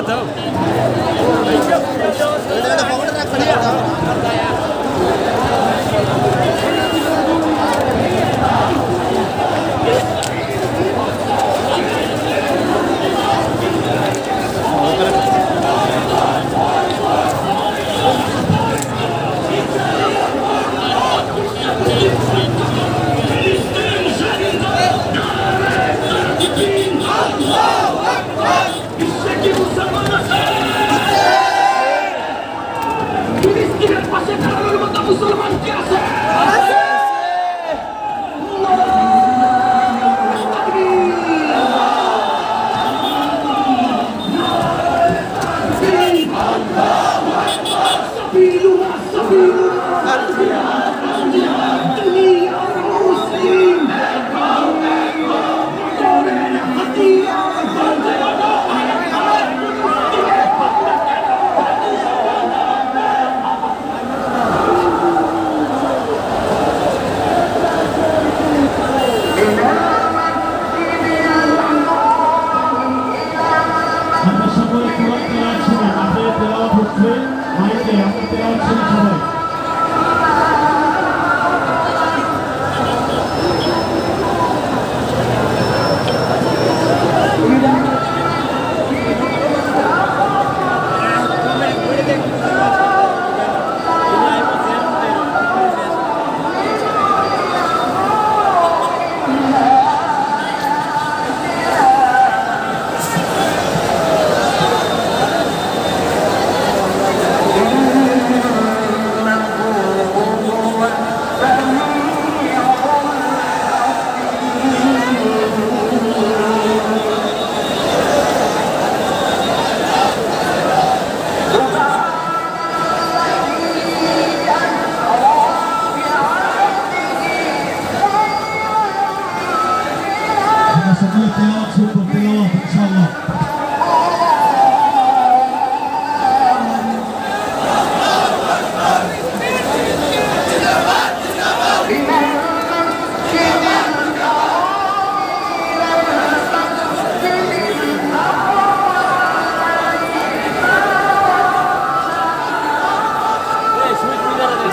দাও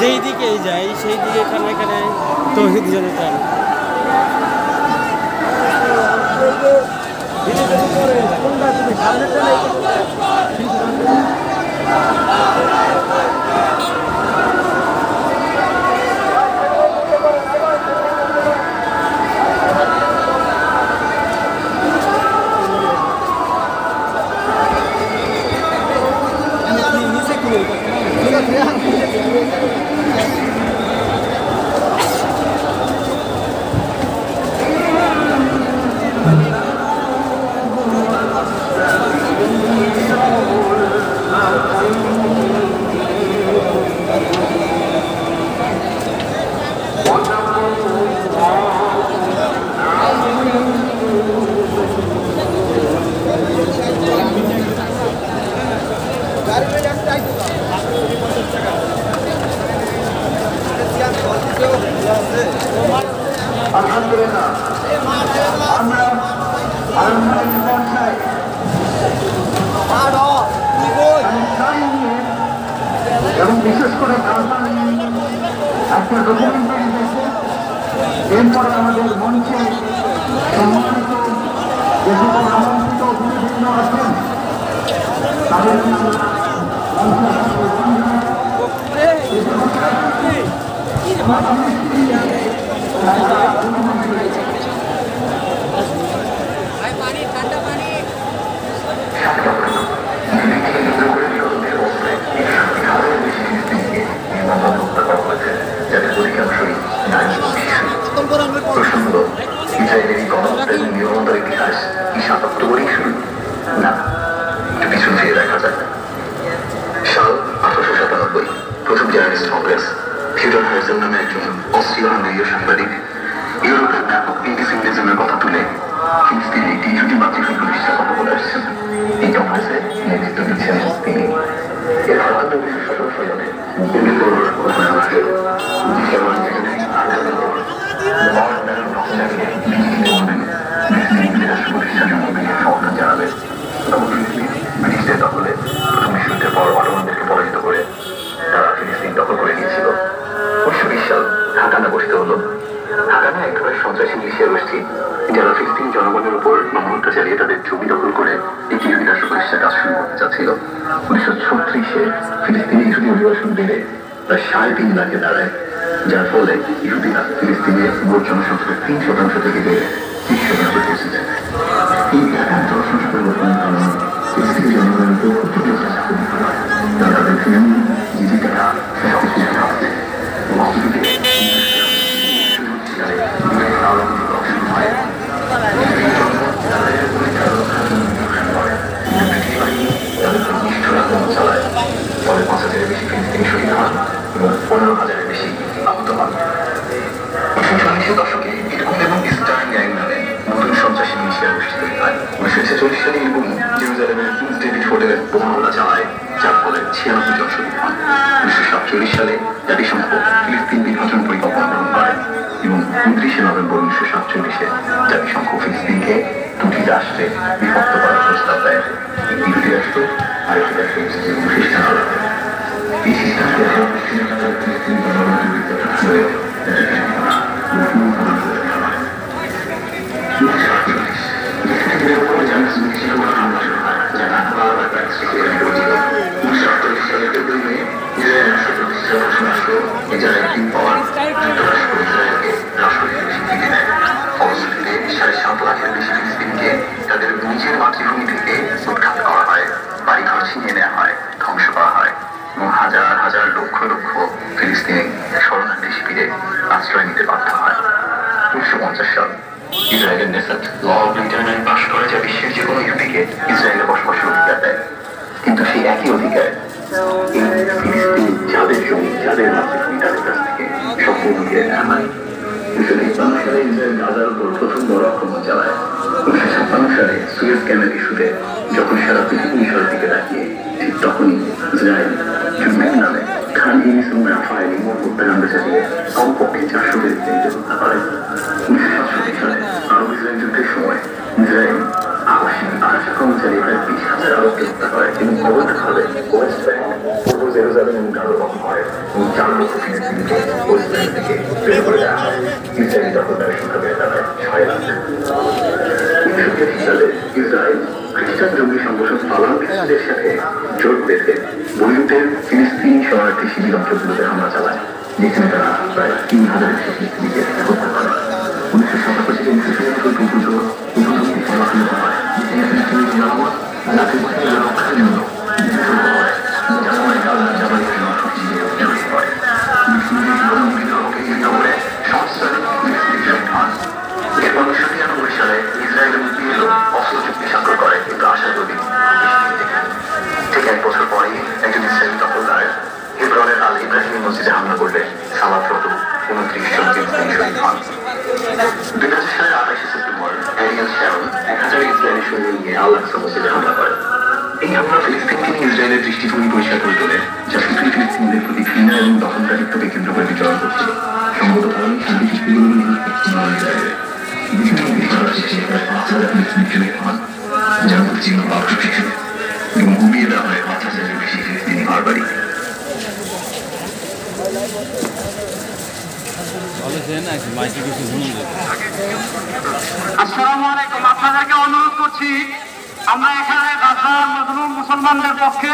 যেই দিকেই যাই সেই দিকে এখানে এখানে তৌহিদ জনতা এবং বিশেষ করে একটা ডকুমেন্টারি দেখে এরপরে আমাদের মঞ্চে সম্মানিত যে সকল আমন্ত্রিত অতিথিবৃন্দ আছেন তাদেরকে ইসরায়েলের গণহত্যার নিরন্তর ইতিহাস কি ৭৭-এই শুরু? না, একটু পিছন ফিরে দেখা যাক। সাল ১৮৯৭, প্রথম জার্নালিস্ট কংগ্রেস। থিওডর হার্জেল নামে একজন অস্ট্রীয় হাঙ্গেরীয় সাংবাদিক ইউরোপের ব্যাপক অ্যান্টিসেমিটিজমের কথা তুলে ফিলিস্তিনের একটি ইহুদি মাতৃভূমি প্রতিষ্ঠার কথা বলে আসছেন। এই কংগ্রেসে নেতৃত্ব দিচ্ছেন তিনি। এর আলাদা বিশেষ সালে ব্রিটিশদের জমি দখল করে একটি ইহুদি রাষ্ট্র প্রতিষ্ঠার কাজ শুরু করতে চাচ্ছিল। 1936-এ ফিলিস্তিনি ইহুদি অভিবাসন বেড়ে প্রায় 3.5 লাখে দাঁড়ায়, যার ফলে ইহুদিরা ফিলিস্তিনের মোট জনসংখ্যার 3% থেকে বেড়ে 30% পৌঁছেছে। এই ব্যাপক জনসংখ্যা পরিবর্তনের কারণে ফিলিস্তিনি জনগণের উপর প্রতিটি তারা দেখলেন জীবিকাটা সবকিছু আছে চালায়, ফলে 5,000-এর বেশি ফিলিস্তিনি শহীদ হন এবং 15,000-এর বেশি আহত হন। 1940-এর দশকে ইরকুন এবং ইস্টার্ন গ্যাং নামে নতুন সন্ত্রাসী মিলিশিয়া গোষ্ঠী তৈরি হয়। 1946 সালে ইরকুন জেরুজালেমের কিংস ডেভিড হোটেলে বোমা হামলা চালায়, যার ফলে 96 জন শহীদ হন। 1947 সালে জাতিসংঘ ফিলিস্তিন বিভাজন পরিকল্পনা গ্রহণ করে এবং 29 নভেম্বর 1947-এ জাতিসংঘ ফিলিস্তিনকে 2টি রাষ্ট্রে বিভক্ত করার প্রস্তাব দেয়, একটি ইহুদি রাষ্ট্র আর একটি রাষ্ট্র খ্রিস্টান রাষ্ট্র। এই সিদ্ধান্তে ফিলিস্তিনি তাদের নিজের মাতৃভূমি থেকে উৎখাত করা হয়, বাড়িঘর ছিনিয়ে নেওয়া হয়, ধ্বংস করা হয় এবং হাজার হাজার লক্ষ লক্ষ ফিলিস্তিনি শরণার্থী শিবিরে আশ্রয় নিতে বাধ্য হয়। 1950 সাল ইসরায়েলের নেসাত ল অব রিটার্ন আইন পাশ করে, যা বিশ্বের যে কোনো ইহুদিকে ইসরায়েলে বসবাসের অধিকার দেয়। কিন্তু সেই একই অধিকার এই ফিলিস্তিন যাদের জমি, যাদের মাতৃভূমি, তাদের কাছ থেকে সম্পূর্ণ কেড়ে নেওয়া হয়। 1951 সালে ইসরায়েল গাজার উপর প্রথম বড় আক্রমণ চালায়। 1956 সালে সুয়েজ ক্যানেল ইস্যুতে যখন সারা পৃথিবী মিশরের দিকে তাকিয়ে, ঠিক তখনই ইসরায়েল জুমের নামে খান ইউনিস এবং রাফায়েল মোট হত্যাকাণ্ড চালিয়ে কমপক্ষে 400 ফিলিস্তিনিদের হত্যা করে। 1967 সালে আরব ইসরায়েল যুদ্ধের সময় ইসরায়েল আকস্মিক আকাশ আক্রমণ চালিয়ে প্রায় 20,000 আরবকে হত্যা করে এবং অবৈধভাবে ওয়েস্ট ব্যাংক, পূর্ব জেরুজালেম এবং গাজা দখল করে এবং 4 লক্ষ ফিলিস্তিনিকে ওয়েস্ট ব্যাংক থেকে বের করে দেওয়া হয়। ইসরায়েলি দখলদারের সংখ্যা বেড়ে দাঁড়ায় 6 লাখ। 1983 সালে ইসরায়েল খ্রিস্টান জঙ্গি সংগঠন ফালাস্তিনের সাথে জোট বেঁধে বৈরুতের ফিলিস্তিনি শরণার্থী শিবির অঞ্চলগুলোতে হামলা চালায়, যেখানে তারা প্রায় 3,000 ফিলিস্তিনিকে হত্যা করে। 1987 থেকে 1997 উপযুক্তি সংগঠন হয়, যেখানে ফিলিস্তিনি জনগণ জাতির রক্ষার জন্য ইসরায়েল এবং পিএলও অস্ত্র চুক্তি স্বাক্ষর করে, কিন্তু আশাবাদী ঠিক 1 বছর পরেই একজন ইসরায়েলি দখলদার হেব্রনের আল ইব্রাহিমি মসজিদে হামলা করলে সালাতরত 29 জন ফিলিস্তিনি শহীদ হন। 2000 সালের 28 সেপ্টেম্বর এরিয়াল শ্যারন 1000 ইসরায়েলি সৈন্য নিয়ে আল আকসা মসজিদে হামলা করে। এই হামলা ফিলিস্তিনকে নিয়ে ইসরায়েলের দৃষ্টিভঙ্গি পরিষ্কার করে তোলে, যা শুধুই ফিলিস্তিনিদের প্রতি ঘৃণা এবং দখলদারিত্বকে কেন্দ্র করে বিচরণ করছিল। সম্ভবত কারণ শান্তি চুক্তিগুলো ইসরায়েলের যার প্রতি ছিল বাক্স শিশু এবং ঘুমিয়ে দেওয়া হয় 5,000-এর বেশি ফিলিস্তিনি ঘরবাড়ি। আসসালামু আলাইকুম। আপনাদেরকে অনুরোধ করছি, আমরা এখানে গাজার মজলুম মুসলমানদের পক্ষে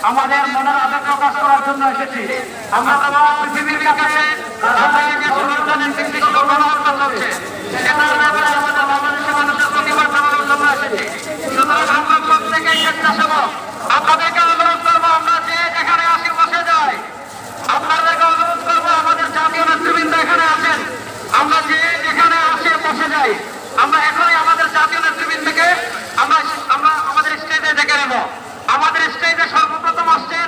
আমাদের মনের আবেগ প্রকাশ করার জন্য এসেছি। আমরা পৃথিবীর কাছে আপনাদেরকে অনুরোধ করবো, আমরা যে যেখানে আসি বসে যাই। আপনাদেরকে অনুরোধ করবো, আমাদের জাতীয় নেতৃবৃন্দ এখানে আছেন, আমরা যে যেখানে আসে বসে যাই। আমরা এখনই আমাদের জাতীয় নেতৃবৃন্দকে আমরা আমাদের স্টেজে ডেকে নেব। আমাদের স্টেজে সর্বপ্রথম আসছেন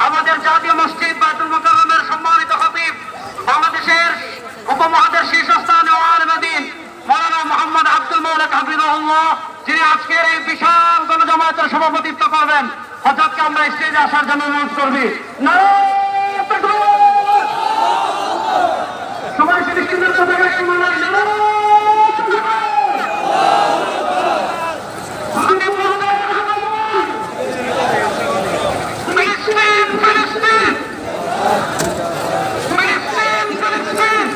আমাদের জাতীয় মসজিদ বাইতুল মুকাররমের সম্মানিত খতিব, বাংলাদেশের উপমহাদেশের শীর্ষস্থানীয় আলেম-এ-দ্বীন মাওলানা মোহাম্মদ আব্দুল মালিক হাফিজাহুল্লাহ, যিনি আজকের এই বিশাল গণজমায়েতের সভাপতিত্ব করবেন। হযরতকে আমরা স্টেজে আসার জন্য অনুরোধ করবি। নারায়ে তাকবীর। সবাই ফিলিস্তিনের পতাকা একটু নাড়াই। নারায়ে তাকবীর। ফিলিস্তিন, ফিলিস্তিন, ফিলিস্তিন, ফিলিস্তিন।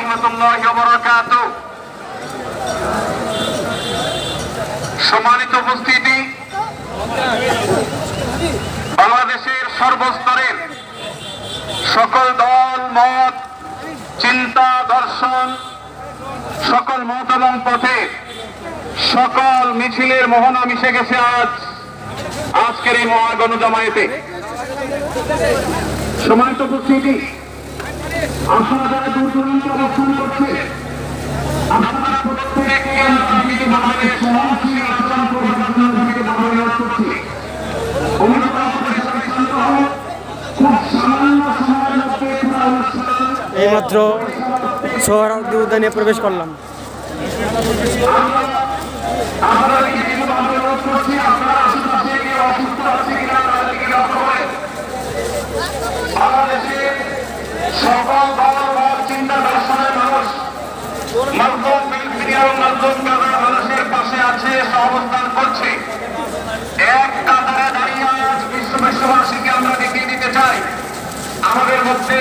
রহমতুল্লাহি ওয়া বারাকাতুহু। সম্মানিত উপস্থিতি, বাংলাদেশের সর্বস্তরের সকল দল মত, চিন্তা, দর্শন, সকল মত এবং পথে সকল মিছিলের মোহনা মিশে গেছে আজকের এই মহাগণ জামায়াতে। সম্মানিত উপস্থিতি, আপনারা যারা দূর দূরান্তে অবস্থান করছে, আপনারা প্রত্যেককে বাংলাদেশ সমাজশীল আচরণ করবার জন্য অনুরোধ করছি। খুব সামান্য সময়ের মধ্যে পুরো অনুষ্ঠান এইমাত্র সোহরাওয়ার্দী উদ্যানে প্রবেশ করলাম। আপনাদেরকে কিন্তু অনুরোধ করছি, আপনারা আশেপাশে কেউ অসুস্থ আছে কিনা তাদেরকে লক্ষ্য করে বাংলাদেশের সকল দল মত, চিন্তা, দর্শনের মানুষ মজলুম ফিলিস্তিনিয়া ও মজলুম গাজার মানুষের পাশে আছে, অবস্থান করছে। এক কাতারে দাঁড়িয়ে আজ বিশ্ববাসীকে আমরা দেখিয়ে দিতে চাই আমাদের মধ্যে